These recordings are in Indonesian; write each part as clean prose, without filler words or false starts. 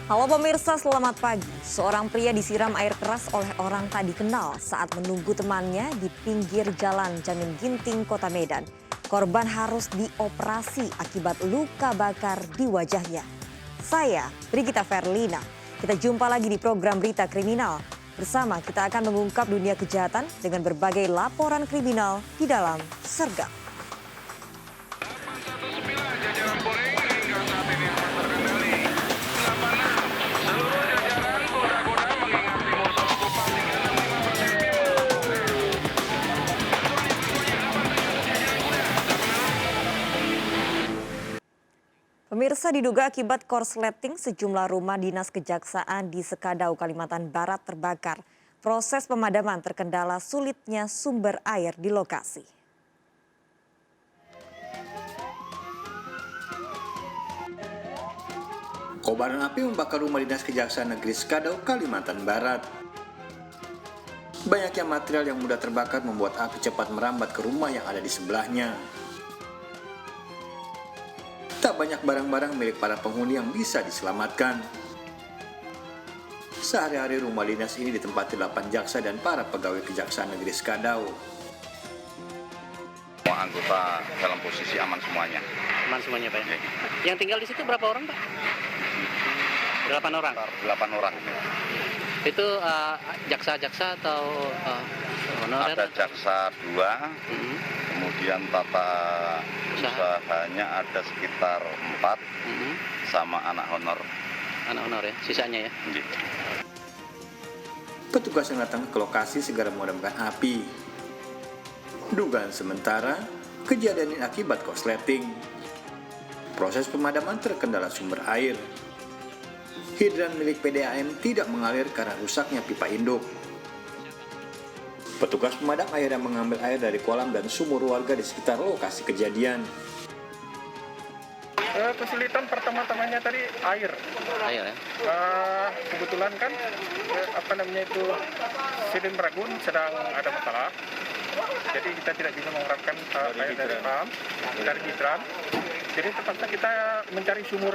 Halo pemirsa, selamat pagi. Seorang pria disiram air keras oleh orang tak dikenal saat menunggu temannya di pinggir jalan Jamin Ginting, Kota Medan. Korban harus dioperasi akibat luka bakar di wajahnya. Saya, Brigita Verlina. Kita jumpa lagi di program Berita Kriminal. Bersama kita akan mengungkap dunia kejahatan dengan berbagai laporan kriminal di dalam Sergap. Pemirsa, diduga akibat korsleting sejumlah rumah dinas kejaksaan di Sekadau, Kalimantan Barat terbakar. Proses pemadaman terkendala sulitnya sumber air di lokasi. Kobaran api membakar rumah dinas Kejaksaan Negeri Sekadau, Kalimantan Barat. Banyaknya material yang mudah terbakar membuat api cepat merambat ke rumah yang ada di sebelahnya. Tak banyak barang-barang milik para penghuni yang bisa diselamatkan. Sehari-hari rumah dinas ini ditempati 8 jaksa dan para pegawai Kejaksaan Negeri Sekadau. Semua anggota dalam posisi aman semuanya. Aman semuanya, Pak. Yang tinggal di situ berapa orang, Pak? 8 orang. 8 orang. Itu jaksa-jaksa atau honorer? Ada jaksa 2, kemudian tata usahanya ada sekitar 4, sama anak honor. Anak honor ya, sisanya ya? Petugas yang datang ke lokasi segera memadamkan api. Dugaan sementara, kejadian ini akibat korsleting. Proses pemadaman terkendala sumber air. Hidran milik PDAM tidak mengalir karena rusaknya pipa induk. Petugas pemadam akhirnya mengambil air dari kolam dan sumur warga di sekitar lokasi kejadian. Kesulitan pertama-tamanya tadi air. Air ya? Kebetulan kan Sidin Ragun sedang ada masalah. Jadi kita tidak bisa mengharapkan air dari pam, dari hidran. Jadi terpaksa kita mencari sumur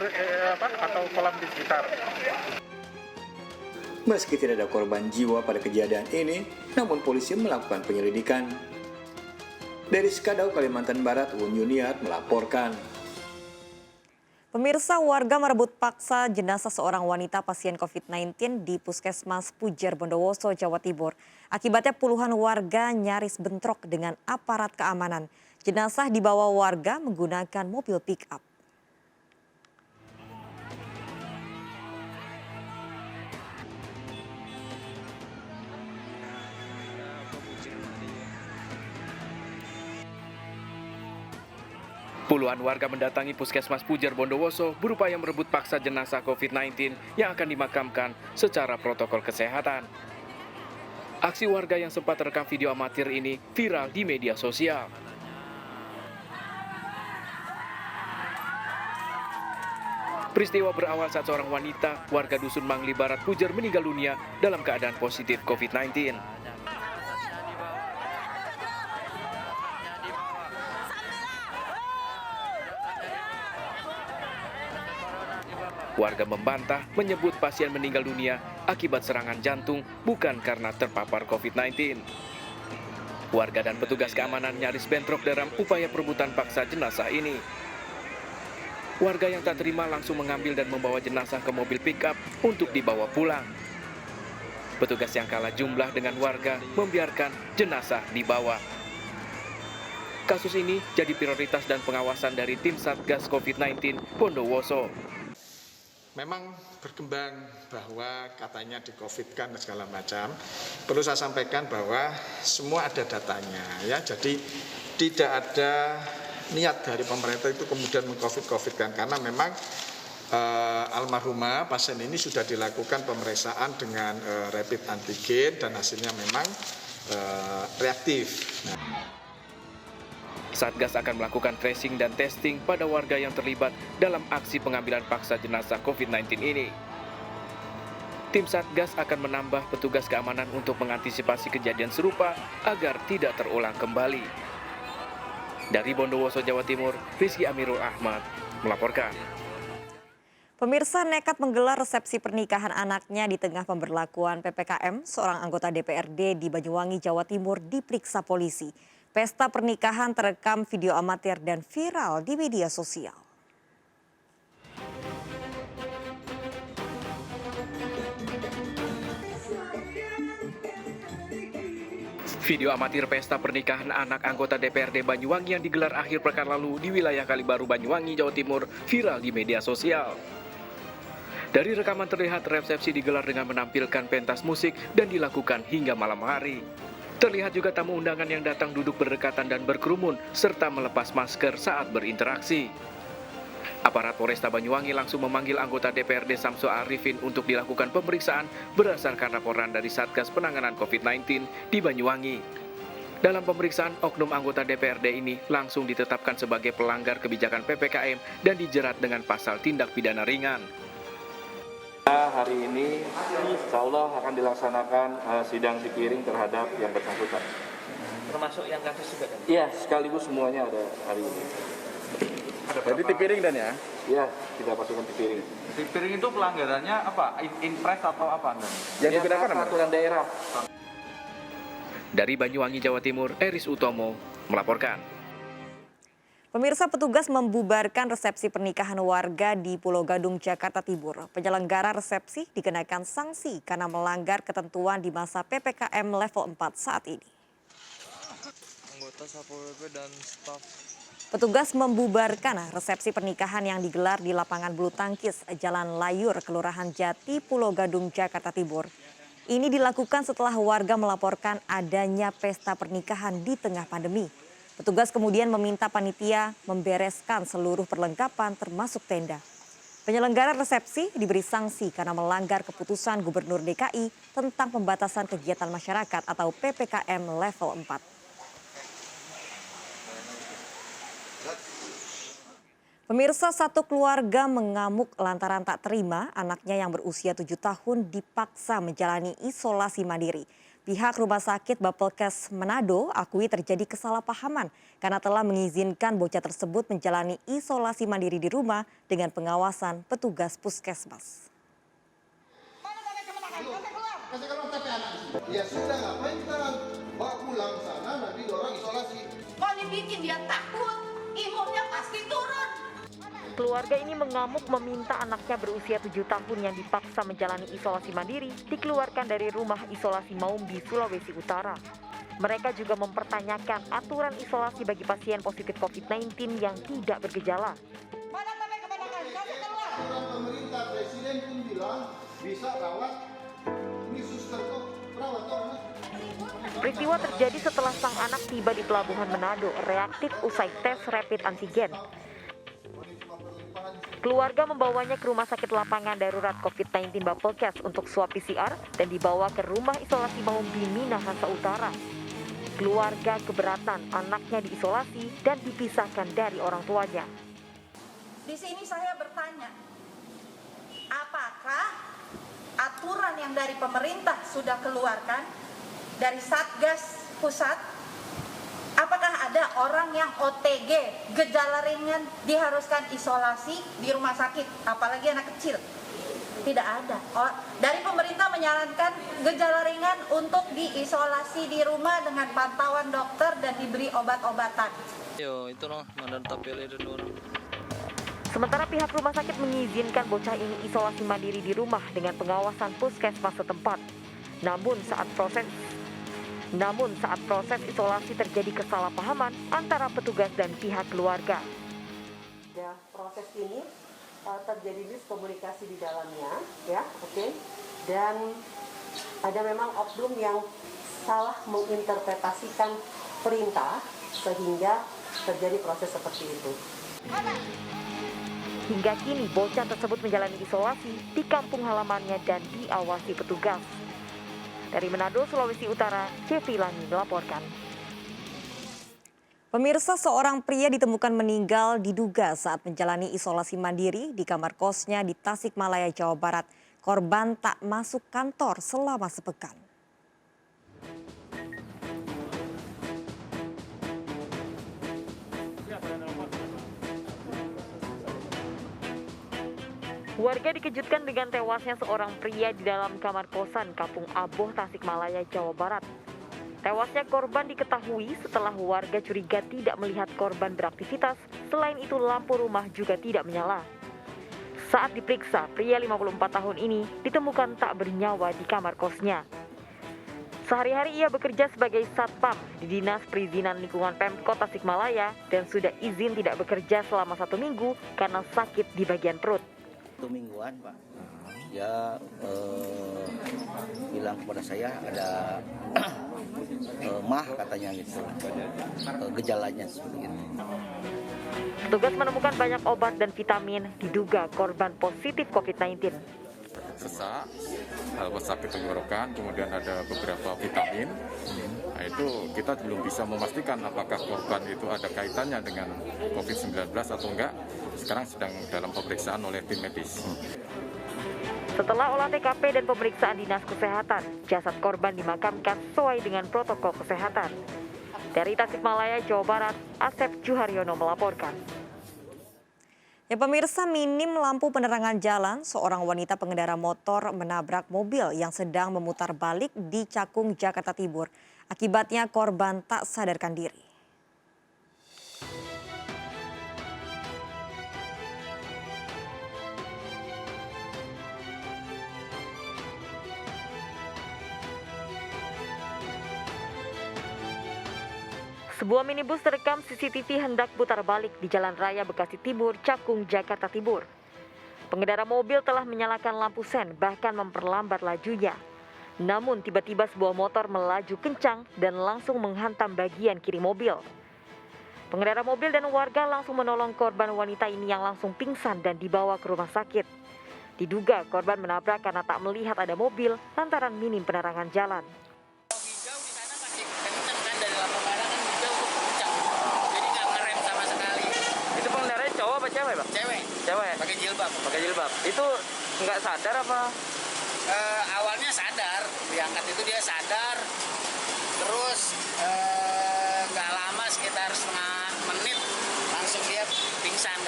atau kolam di sekitar. Meski tidak ada korban jiwa pada kejadian ini, namun polisi melakukan penyelidikan. Dari Sekadau, Kalimantan Barat, Uun Yuniar melaporkan. Pemirsa, warga merebut paksa jenazah seorang wanita pasien COVID-19 di Puskesmas Pujer, Bondowoso, Jawa Timur. Akibatnya puluhan warga nyaris bentrok dengan aparat keamanan. Jenazah dibawa warga menggunakan mobil pick-up. Puluhan warga mendatangi Puskesmas Pujer, Bondowoso berupaya merebut paksa jenazah COVID-19 yang akan dimakamkan secara protokol kesehatan. Aksi warga yang sempat terekam video amatir ini viral di media sosial. Peristiwa berawal saat seorang wanita warga Dusun Mangli Barat Pujer meninggal dunia dalam keadaan positif COVID-19. Warga membantah menyebut pasien meninggal dunia akibat serangan jantung bukan karena terpapar COVID-19. Warga dan petugas keamanan nyaris bentrok dalam upaya perebutan paksa jenazah ini. Warga yang tak terima langsung mengambil dan membawa jenazah ke mobil pick-up untuk dibawa pulang. Petugas yang kalah jumlah dengan warga membiarkan jenazah dibawa. Kasus ini jadi prioritas dan pengawasan dari tim Satgas COVID-19 Bondowoso. Memang berkembang bahwa katanya di COVID kan segala macam. Perlu saya sampaikan bahwa semua ada datanya ya. Jadi tidak ada niat dari pemerintah itu kemudian meng-COVID kan karena memang almarhumah pasien ini sudah dilakukan pemeriksaan dengan rapid antigen dan hasilnya memang reaktif. Satgas akan melakukan tracing dan testing pada warga yang terlibat dalam aksi pengambilan paksa jenazah COVID-19 ini. Tim Satgas akan menambah petugas keamanan untuk mengantisipasi kejadian serupa agar tidak terulang kembali. Dari Bondowoso, Jawa Timur, Rizky Amirul Ahmad melaporkan. Pemirsa nekat menggelar resepsi pernikahan anaknya di tengah pemberlakuan PPKM, seorang anggota DPRD di Banyuwangi, Jawa Timur diperiksa polisi. Pesta pernikahan terekam video amatir dan viral di media sosial. Video amatir pesta pernikahan anak anggota DPRD Banyuwangi yang digelar akhir pekan lalu di wilayah Kalibaru, Banyuwangi, Jawa Timur viral di media sosial. Dari rekaman terlihat resepsi digelar dengan menampilkan pentas musik dan dilakukan hingga malam hari. Terlihat juga tamu undangan yang datang duduk berdekatan dan berkerumun serta melepas masker saat berinteraksi. Aparat Polresta Banyuwangi langsung memanggil anggota DPRD Samsu Arifin untuk dilakukan pemeriksaan berdasarkan laporan dari Satgas Penanganan COVID-19 di Banyuwangi. Dalam pemeriksaan, oknum anggota DPRD ini langsung ditetapkan sebagai pelanggar kebijakan PPKM dan dijerat dengan pasal tindak pidana ringan. Hari ini insya Allah akan dilaksanakan sidang Cipiring terhadap yang bersangkutan. Termasuk yang kasus juga kan? Iya, sekaligus semuanya ada hari ini. Jadi Cipiring dan ya? Iya, kita pasukan Cipiring. Cipiring itu pelanggarannya apa? Impres atau apa? Yang digunakan peraturan daerah. Dari Banyuwangi, Jawa Timur, Eris Utomo melaporkan. Pemirsa, petugas membubarkan resepsi pernikahan warga di Pulau Gadung, Jakarta Timur. Penyelenggara resepsi dikenakan sanksi karena melanggar ketentuan di masa PPKM level 4 saat ini. Anggota Satpol PP dan staf. Petugas membubarkan resepsi pernikahan yang digelar di lapangan bulu tangkis Jalan Layur, Kelurahan Jati, Pulau Gadung, Jakarta Timur. Ini dilakukan setelah warga melaporkan adanya pesta pernikahan di tengah pandemi. Petugas kemudian meminta panitia membereskan seluruh perlengkapan termasuk tenda. Penyelenggara resepsi diberi sanksi karena melanggar keputusan Gubernur DKI tentang pembatasan kegiatan masyarakat atau PPKM level 4. Pemirsa, satu keluarga mengamuk lantaran tak terima anaknya yang berusia 7 tahun dipaksa menjalani isolasi mandiri. Pihak Rumah Sakit Bapelkes Manado akui terjadi kesalahpahaman karena telah mengizinkan bocah tersebut menjalani isolasi mandiri di rumah dengan pengawasan petugas puskesmas. Ya sudah, ngapain kita bawa pulang sana, nanti orang isolasi. Kalau dibikin dia takut, imunnya pasti turun. Keluarga ini mengamuk meminta anaknya berusia 7 tahun yang dipaksa menjalani isolasi mandiri dikeluarkan dari rumah isolasi Maumbi, Sulawesi Utara. Mereka juga mempertanyakan aturan isolasi bagi pasien positif COVID-19 yang tidak bergejala. Mana sampai kebanyakan? Kasih keluar. Aturan pemerintah, presiden pun bilang bisa rawat, ini suster kok, perawat orang. Peristiwa terjadi setelah sang anak tiba di Pelabuhan Manado reaktif usai tes rapid antigen. Keluarga membawanya ke rumah sakit lapangan darurat COVID-19 Bapelkes untuk swab PCR dan dibawa ke rumah isolasi Maumbi, Minahasa Utara. Keluarga keberatan anaknya diisolasi dan dipisahkan dari orang tuanya. Di sini saya bertanya, apakah aturan yang dari pemerintah sudah keluarkan dari Satgas Pusat? Apakah ada orang yang OTG, gejala ringan, diharuskan isolasi di rumah sakit, apalagi anak kecil? Tidak ada. Dari pemerintah menyarankan gejala ringan untuk diisolasi di rumah dengan pantauan dokter dan diberi obat-obatan. Yo, itu loh, menetap dulu. Sementara pihak rumah sakit mengizinkan bocah ini isolasi mandiri di rumah dengan pengawasan puskesmas setempat. Namun saat proses isolasi terjadi kesalahpahaman antara petugas dan pihak keluarga. Ya, proses ini terjadi miskomunikasi di dalamnya, ya, oke. Dan ada memang oknum yang salah menginterpretasikan perintah sehingga terjadi proses seperti itu. Hingga kini bocah tersebut menjalani isolasi di kampung halamannya dan diawasi petugas. Dari Manado, Sulawesi Utara, Cevi Lani melaporkan. Pemirsa, seorang pria ditemukan meninggal diduga saat menjalani isolasi mandiri di kamar kosnya di Tasikmalaya, Jawa Barat. Korban tak masuk kantor selama sepekan. Warga dikejutkan dengan tewasnya seorang pria di dalam kamar kosan Kampung Aboh, Tasikmalaya, Jawa Barat. Tewasnya korban diketahui setelah warga curiga tidak melihat korban beraktivitas, selain itu lampu rumah juga tidak menyala. Saat diperiksa, pria 54 tahun ini ditemukan tak bernyawa di kamar kosnya. Sehari-hari ia bekerja sebagai satpam di Dinas Perizinan Lingkungan Pemkot Tasikmalaya dan sudah izin tidak bekerja selama 1 minggu karena sakit di bagian perut. 1 mingguan, Pak. Dia bilang kepada saya ada mah katanya gitu, gejalanya seperti itu. Petugas menemukan banyak obat dan vitamin, diduga korban positif COVID-19. Sesak, sakit tenggorokan, kemudian ada beberapa vitamin. Nah, itu kita belum bisa memastikan apakah korban itu ada kaitannya dengan COVID-19 atau enggak. Sekarang sedang dalam pemeriksaan oleh tim medis. Setelah olah TKP dan pemeriksaan Dinas Kesehatan, jasad korban dimakamkan sesuai dengan protokol kesehatan. Dari Tasikmalaya, Jawa Barat, Asep Juharyono melaporkan. Ya pemirsa, minim lampu penerangan jalan, seorang wanita pengendara motor menabrak mobil yang sedang memutar balik di Cakung, Jakarta Timur. Akibatnya korban tak sadarkan diri. Sebuah minibus terekam CCTV hendak putar balik di Jalan Raya Bekasi Timur, Cakung, Jakarta Timur. Pengendara mobil telah menyalakan lampu sen, bahkan memperlambat lajunya. Namun tiba-tiba sebuah motor melaju kencang dan langsung menghantam bagian kiri mobil. Pengendara mobil dan warga langsung menolong korban wanita ini yang langsung pingsan dan dibawa ke rumah sakit. Diduga korban menabrak karena tak melihat ada mobil lantaran minim penerangan jalan. Cewek, Pak? Cewek. Pakai jilbab. Itu nggak sadar apa? Awalnya sadar, diangkat itu dia sadar. Terus nggak lama sekitar setengah menit langsung dia pingsan.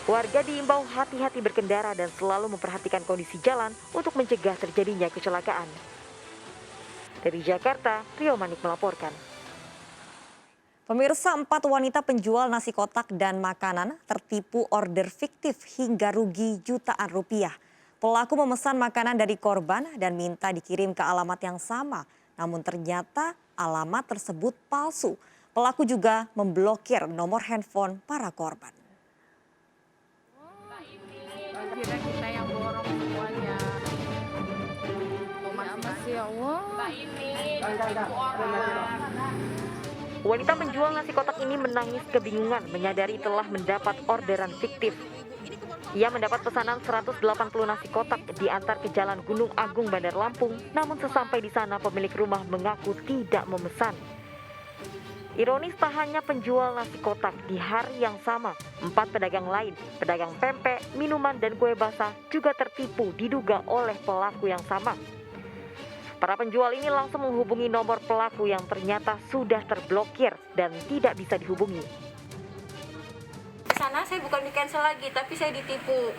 Warga diimbau hati-hati berkendara dan selalu memperhatikan kondisi jalan untuk mencegah terjadinya kecelakaan. Dari Jakarta, Rio Manik melaporkan. Pemirsa, 4 wanita penjual nasi kotak dan makanan tertipu order fiktif hingga rugi jutaan rupiah. Pelaku memesan makanan dari korban dan minta dikirim ke alamat yang sama. Namun ternyata alamat tersebut palsu. Pelaku juga memblokir nomor handphone para korban. Akhirnya kita yang borong semuanya. Ya Allah. Wanita penjual nasi kotak ini menangis kebingungan menyadari telah mendapat orderan fiktif. Ia mendapat pesanan 180 nasi kotak diantar ke Jalan Gunung Agung, Bandar Lampung, namun sesampai di sana pemilik rumah mengaku tidak memesan. Ironis, tak hanya penjual nasi kotak, di hari yang sama, 4 pedagang lain, pedagang pempek, minuman, dan kue basah juga tertipu diduga oleh pelaku yang sama. Para penjual ini langsung menghubungi nomor pelaku yang ternyata sudah terblokir dan tidak bisa dihubungi. Di sana saya bukan di-cancel lagi, tapi saya ditipu.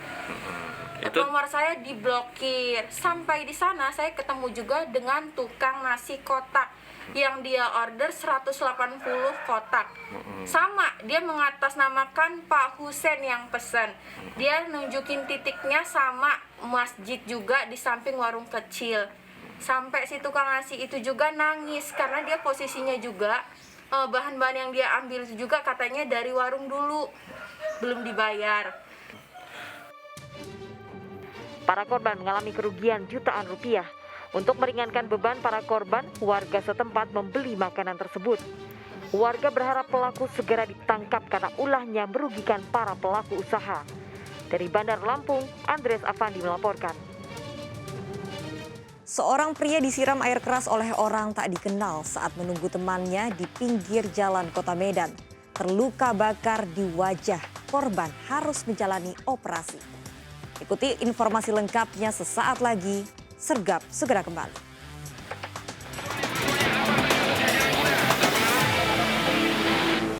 Nomor saya diblokir. Sampai di sana saya ketemu juga dengan tukang nasi kotak yang dia order 180 kotak. Sama, dia mengatasnamakan Pak Husen yang pesan. Dia nunjukin titiknya sama masjid juga di samping warung kecil. Sampai si tukang nasi itu juga nangis karena dia posisinya juga bahan-bahan yang dia ambil juga katanya dari warung dulu, belum dibayar. Para korban mengalami kerugian jutaan rupiah. Untuk meringankan beban para korban, warga setempat membeli makanan tersebut. Warga berharap pelaku segera ditangkap karena ulahnya merugikan para pelaku usaha. Dari Bandar Lampung, Andres Afandi melaporkan. Seorang pria disiram air keras oleh orang tak dikenal saat menunggu temannya di pinggir jalan Kota Medan. Terluka bakar di wajah, korban harus menjalani operasi. Ikuti informasi lengkapnya sesaat lagi. Sergap segera kembali.